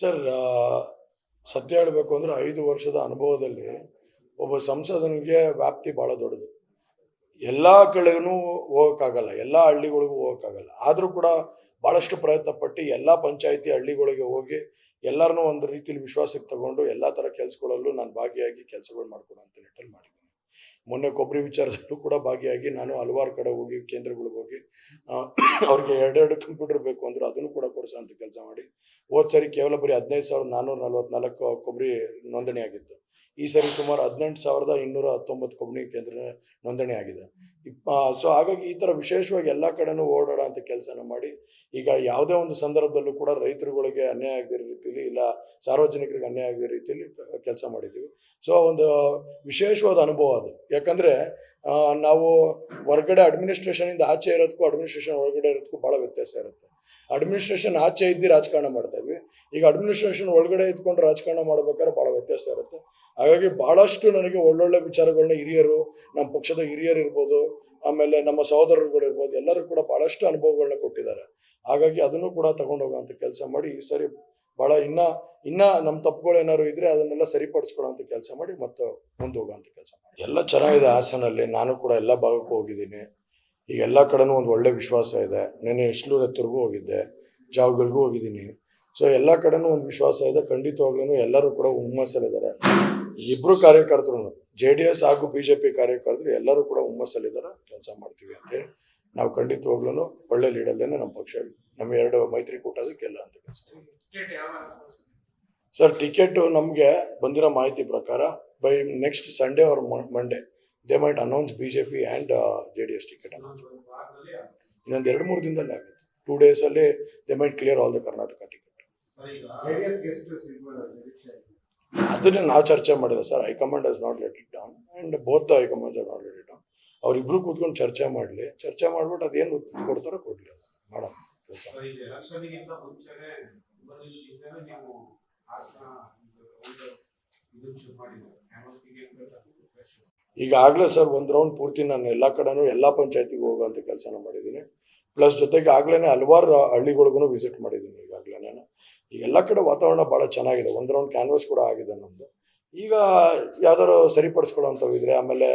Sir, ಸತ್ಯ ಹೇಳಬೇಕು ಅಂದರೆ 5 ವರ್ಷದ ಅನುಭವದಲ್ಲಿ ಒಬ್ಬ ಸಂಸದನಿಗೆ ವ್ಯಾಪ್ತಿ ಭಾಳ ದೊಡ್ಡದು. ಎಲ್ಲ ಕಡೆಗೂ ಹೋಗೋಕ್ಕಾಗಲ್ಲ, ಎಲ್ಲ ಹಳ್ಳಿಗಳಿಗೂ ಹೋಗೋಕ್ಕಾಗಲ್ಲ. ಆದರೂ ಕೂಡ ಭಾಳಷ್ಟು ಪ್ರಯತ್ನ ಪಟ್ಟು ಎಲ್ಲ ಪಂಚಾಯಿತಿ ಹಳ್ಳಿಗಳಿಗೆ ಹೋಗಿ ಎಲ್ಲರನ್ನೂ ಒಂದು ರೀತಿಯಲ್ಲಿ ವಿಶ್ವಾಸಕ್ಕೆ ತಗೊಂಡು ಎಲ್ಲ ಥರ ಕೆಲಸಗಳಲ್ಲೂ ನಾನು ಭಾಗಿಯಾಗಿ ಕೆಲಸಗಳು ಮಾಡ್ಕೊಡೋಂಥ ನಿಟ್ಟಲ್ಲಿ ಮಾಡಿದ್ದೀನಿ. ಮೊನ್ನೆ ಕೊಬ್ಬರಿ ವಿಚಾರದಲ್ಲೂ ಕೂಡ ಭಾಗಿಯಾಗಿ ನಾನು ಹಲವಾರು ಕಡೆ ಹೋಗಿ ಕೇಂದ್ರಗಳಿಗೆ ಹೋಗಿ ಅವ್ರಿಗೆ 2 ಕಂಪ್ಯೂಟರ್ ಬೇಕು ಅಂದರು, ಅದನ್ನು ಕೂಡ ಕೊಡಿಸೋಂಥ ಕೆಲಸ ಮಾಡಿ. ಹೋದ ಸರಿ ಕೇವಲ ಬರೀ 15,444 ಕೊಬ್ಬರಿ ನೋಂದಣಿ ಆಗಿತ್ತು. ಈ ಸರಿ ಸುಮಾರು 18,219 ಕೊಬ್ಬರಿ ಕೇಂದ್ರ ನೋಂದಣಿ ಆಗಿದೆ. ಸೊ ಹಾಗಾಗಿ ಈ ಥರ ವಿಶೇಷವಾಗಿ ಎಲ್ಲ ಕಡೆನೂ ಓಡಾಡೋ ಅಂಥ ಕೆಲಸನ ಮಾಡಿ ಈಗ ಯಾವುದೇ ಒಂದು ಸಂದರ್ಭದಲ್ಲೂ ಕೂಡ ರೈತರುಗಳಿಗೆ ಅನ್ಯಾಯ ಆಗದಿರೋ ರೀತಿಯಲ್ಲಿ, ಇಲ್ಲ ಸಾರ್ವಜನಿಕರಿಗೆ ಅನ್ಯಾಯ ಆಗದಿರೋ ರೀತಿಯಲ್ಲಿ ಕೆಲಸ ಮಾಡಿದ್ದೀವಿ. ಸೊ ಒಂದು ವಿಶೇಷವಾದ ಅನುಭವ ಅದು. ಯಾಕಂದರೆ ನಾವು ಹೊರಗಡೆ ಅಡ್ಮಿನಿಸ್ಟ್ರೇಷನಿಂದ ಆಚೆ ಇರೋದಕ್ಕೂ ಅಡ್ಮಿನಿಸ್ಟ್ರೇಷನ್ ಒಳಗಡೆ ಇರೋದಕ್ಕೂ ಭಾಳ ವ್ಯತ್ಯಾಸ ಇರುತ್ತೆ. ಅಡ್ಮಿನಿಸ್ಟ್ರೇಷನ್ ಆಚೆ ಇದ್ದು ರಾಜಕಾರಣ ಮಾಡ್ತಾ ಇದ್ವಿ, ಈಗ ಅಡ್ಮಿನಿಸ್ಟ್ರೇಷನ್ ಒಳಗಡೆ ಇದ್ಕೊಂಡು ರಾಜಕಾರಣ ಮಾಡ್ಬೇಕಾದ್ರೆ ಭಾಳ ವ್ಯತ್ಯಾಸ ಇರುತ್ತೆ. ಹಾಗಾಗಿ ಭಾಳಷ್ಟು ನನಗೆ ಒಳ್ಳೊಳ್ಳೆ ವಿಚಾರಗಳನ್ನ ಹಿರಿಯರು, ನಮ್ಮ ಪಕ್ಷದ ಹಿರಿಯರು ಇರ್ಬೋದು, ಆಮೇಲೆ ನಮ್ಮ ಸಹೋದರರುಗಳು ಇರ್ಬೋದು, ಎಲ್ಲರೂ ಕೂಡ ಭಾಳಷ್ಟು ಅನುಭವಗಳನ್ನ ಕೊಟ್ಟಿದ್ದಾರೆ. ಹಾಗಾಗಿ ಅದನ್ನು ಕೂಡ ತಗೊಂಡು ಹೋಗೋಂಥ ಕೆಲಸ ಮಾಡಿ ಈ ಸರಿ ಭಾಳ ಇನ್ನೂ ನಮ್ಮ ತಪ್ಪುಗಳು ಏನಾದ್ರು ಇದ್ದರೆ ಅದನ್ನೆಲ್ಲ ಸರಿಪಡಿಸ್ಕೊಳ್ಳೋಂಥ ಕೆಲಸ ಮಾಡಿ ಮತ್ತು ಮುಂದೆ ಹೋಗೋಂಥ ಕೆಲಸ ಮಾಡಿ. ಎಲ್ಲ ಚೆನ್ನಾಗಿದೆ ಹಾಸನಲ್ಲಿ. ನಾನು ಕೂಡ ಎಲ್ಲ ಭಾಗಕ್ಕೂ ಹೋಗಿದ್ದೀನಿ. ಈಗ ಎಲ್ಲ ಕಡೆನೂ ಒಂದು ಒಳ್ಳೆ ವಿಶ್ವಾಸ ಇದೆ. ನೆನ್ನೆ ಎಷ್ಟೂರತ್ತರೆಗೂ ಹೋಗಿದ್ದೆ, ಜಾವ್ಗಳಿಗೂ ಹೋಗಿದ್ದೀನಿ. ಸೊ ಎಲ್ಲ ಕಡೆನೂ ಒಂದು ವಿಶ್ವಾಸ ಇದೆ. ಖಂಡಿತವಾಗ್ಲೂ ಎಲ್ಲರೂ ಕೂಡ ಹುಮ್ಮಸ್ಸಲ್ಲಿದ್ದಾರೆ. ಇಬ್ಬರು ಕಾರ್ಯಕರ್ತರು, JDS ಹಾಗೂ BJP ಕಾರ್ಯಕರ್ತರು ಎಲ್ಲರೂ ಕೂಡ ಹುಮ್ಮಸ್ಸಲ್ಲಿದ್ದಾರೆ. ಕೆಲಸ ಮಾಡ್ತೀವಿ ಅಂತೇಳಿ ನಾವು ಖಂಡಿತವಾಗ್ಲೂ ಒಳ್ಳೆ ಲೀಡಲ್ಲೇನೆ ನಮ್ಮ ಪಕ್ಷ, ನಮ್ಮ 2 ಮೈತ್ರಿಕೂಟದ ಗೆಲ್ಲ ಅಂತ ಕೆಲಸ. ಸರ್, ಟಿಕೆಟು ನಮಗೆ ಬಂದಿರೋ ಮಾಹಿತಿ ಪ್ರಕಾರ by next Sunday or Monday they might announce BJP and JDS ticket announce. ಇನ್ನೊಂದು 2-3 ದಿನದಲ್ಲೇ ಆಗುತ್ತೆ. 2 ಡೇಸಲ್ಲಿ they might clear all the Karnataka ticket. ಅದನ್ನೇ ನಾವು ಚರ್ಚೆ ಮಾಡಿಲ್ಲ sir. High command has not let it down and both the high commands are not let it down. ಅವರಿಬ್ರು ಕೂತ್ಕೊಂಡು ಚರ್ಚೆ ಮಾಡಲಿ, ಚರ್ಚೆ ಮಾಡ್ಬಿಟ್ಟು ಅದೇನು ಕೊಡ್ತಾರೋ ಕೊಡಲಿ, ಅದು ಮಾಡೋಣ ಕೆಲಸ. ಈಗಾಗಲೇ ಸರ್ 1 ರೌಂಡ್ ಪೂರ್ತಿ ನಾನು ಎಲ್ಲ ಕಡೆನೂ ಎಲ್ಲ ಪಂಚಾಯತಿಗೂ ಹೋಗೋಂಥ ಕೆಲಸನ ಮಾಡಿದ್ದೀನಿ. ಪ್ಲಸ್ ಜೊತೆಗೆ ಆಗ್ಲೇ ಹಲವಾರು ಹಳ್ಳಿಗಳಿಗೂ ವಿಸಿಟ್ ಮಾಡಿದ್ದೀನಿ. ಈಗಾಗಲೇ ನಾನು ಈಗ ಎಲ್ಲ ಕಡೆ ವಾತಾವರಣ ಭಾಳ ಚೆನ್ನಾಗಿದೆ. 1 ರೌಂಡ್ ಕ್ಯಾನ್ವಾಸ್ ಕೂಡ ಆಗಿದೆ ನಮ್ಮದು. ಈಗ ಯಾವ್ದಾರು ಸರಿಪಡಿಸ್ಕೊಳ್ಳೋಂಥವಿದ್ರೆ, ಆಮೇಲೆ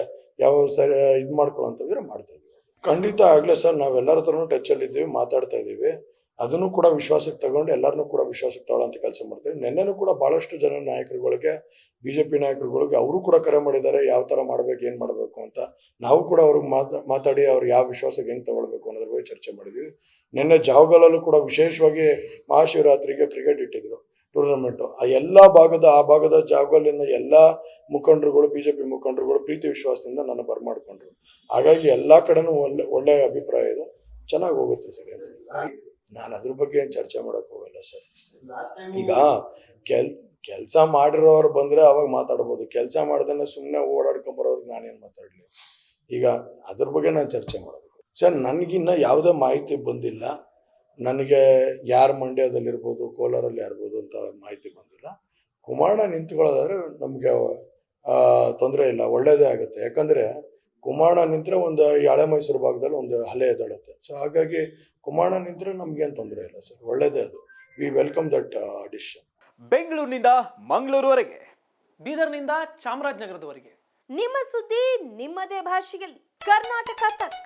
ಯಾವ ಸರಿ ಇದು ಮಾಡ್ಕೊಳ್ಳೋಂಥವಿದ್ರೆ ಮಾಡ್ತಾ ಇದ್ದೀವಿ. ಖಂಡಿತ ಆಗಲೇ ಸರ್, ನಾವೆಲ್ಲರ ಹತ್ರನೂ ಟಚ್ಚಲ್ಲಿದ್ದೀವಿ, ಮಾತಾಡ್ತಾ ಇದ್ದೀವಿ. ಅದನ್ನು ಕೂಡ ವಿಶ್ವಾಸಕ್ಕೆ ತಗೊಂಡು ಎಲ್ಲರನ್ನೂ ಕೂಡ ವಿಶ್ವಾಸಕ್ಕೆ ತಗೊಳ್ಳೋಂಥ ಕೆಲಸ ಮಾಡ್ತೀವಿ. ನಿನ್ನೆನೂ ಕೂಡ ಭಾಳಷ್ಟು ಜನ ನಾಯಕರುಗಳಿಗೆ, BJP ನಾಯಕರುಗಳಿಗೆ ಅವರು ಕೂಡ ಕರೆ ಮಾಡಿದ್ದಾರೆ, ಯಾವ ಥರ ಮಾಡಬೇಕು, ಏನು ಮಾಡಬೇಕು ಅಂತ. ನಾವು ಕೂಡ ಅವ್ರಿಗೆ ಮಾತಾಡಿ ಅವ್ರು ಯಾವ ವಿಶ್ವಾಸಕ್ಕೆ ಹೆಂಗೆ ತಗೊಳ್ಬೇಕು ಅನ್ನೋದ್ರ ಬಗ್ಗೆ ಚರ್ಚೆ ಮಾಡಿದ್ವಿ. ನಿನ್ನೆ ಜಾವಗಲಲ್ಲೂ ಕೂಡ ವಿಶೇಷವಾಗಿ ಮಹಾಶಿವರಾತ್ರಿಗೆ ಕ್ರಿಕೆಟ್ ಇಟ್ಟಿದ್ರು ಟೂರ್ನಮೆಂಟು. ಆ ಭಾಗದ ಜಾವಗಲ್ಲಿನ ಎಲ್ಲ ಮುಖಂಡರುಗಳು, BJP ಮುಖಂಡರುಗಳು ಪ್ರೀತಿ ವಿಶ್ವಾಸದಿಂದ ನನ್ನ ಬರಮಾಡ್ಕೊಂಡ್ರು. ಹಾಗಾಗಿ ಎಲ್ಲ ಕಡೆನೂ ಒಳ್ಳೆಯ ಅಭಿಪ್ರಾಯ ಇದೆ, ಚೆನ್ನಾಗಿ ಹೋಗುತ್ತೆ ಸರ್. ನಾನು ಅದ್ರ ಬಗ್ಗೆ ಏನು ಚರ್ಚೆ ಮಾಡೋಕೆ ಹೋಗಲ್ಲ ಸರ್. ಈಗ ಕೆಲಸ ಮಾಡಿರೋರು ಬಂದರೆ ಅವಾಗ ಮಾತಾಡ್ಬೋದು. ಕೆಲಸ ಮಾಡ್ದೇ ಸುಮ್ಮನೆ ಓಡಾಡ್ಕೊಂಬರೋರ್ಗೆ ನಾನೇನು ಮಾತಾಡಲಿ? ಈಗ ಅದ್ರ ಬಗ್ಗೆ ನಾನು ಚರ್ಚೆ ಮಾಡೋದು ಸರ್. ನನಗಿನ್ನ ಯಾವುದೇ ಮಾಹಿತಿ ಬಂದಿಲ್ಲ. ನನಗೆ ಯಾರು ಮಂಡ್ಯದಲ್ಲಿರ್ಬೋದು, ಕೋಲಾರಲ್ಲಿ ಯಾರ್ಬೋದು ಅಂತ ಮಾಹಿತಿ ಬಂದಿಲ್ಲ. ಕುಮಾರಣ್ಣ ನಿಂತ್ಕೊಳ್ಳೋದಾದ್ರೆ ನಮಗೆ ತೊಂದರೆ ಇಲ್ಲ, ಒಳ್ಳೇದೇ ಆಗುತ್ತೆ. ಯಾಕಂದರೆ ಕುಮಾರಣ್ಣ ನಿಂತರೆ ಒಂದು ಹಳೆ ಮೈಸೂರು ಭಾಗದಲ್ಲಿ ಒಂದು ಅಲೆ ಎದ್ದೇಳುತ್ತೆ. ಸೊ ಹಾಗಾಗಿ ಕುಮಾರಣ್ಣ ನಿಂತರೆ ನಮ್ಗೇನು ತೊಂದರೆ ಇಲ್ಲ ಸರ್, ಒಳ್ಳೇದೇ ಅದು. V welcome that decision. ಬೆಂಗಳೂರಿನಿಂದ ಮಂಗಳೂರುವರೆಗೆ, ಬೀದರ್ನಿಂದ ಚಾಮರಾಜನಗರದವರೆಗೆ ನಿಮ್ಮ ಸುದ್ದಿ ನಿಮ್ಮದೇ ಭಾಷೆಯಲ್ಲಿ. ಕರ್ನಾಟಕ ತಕ್.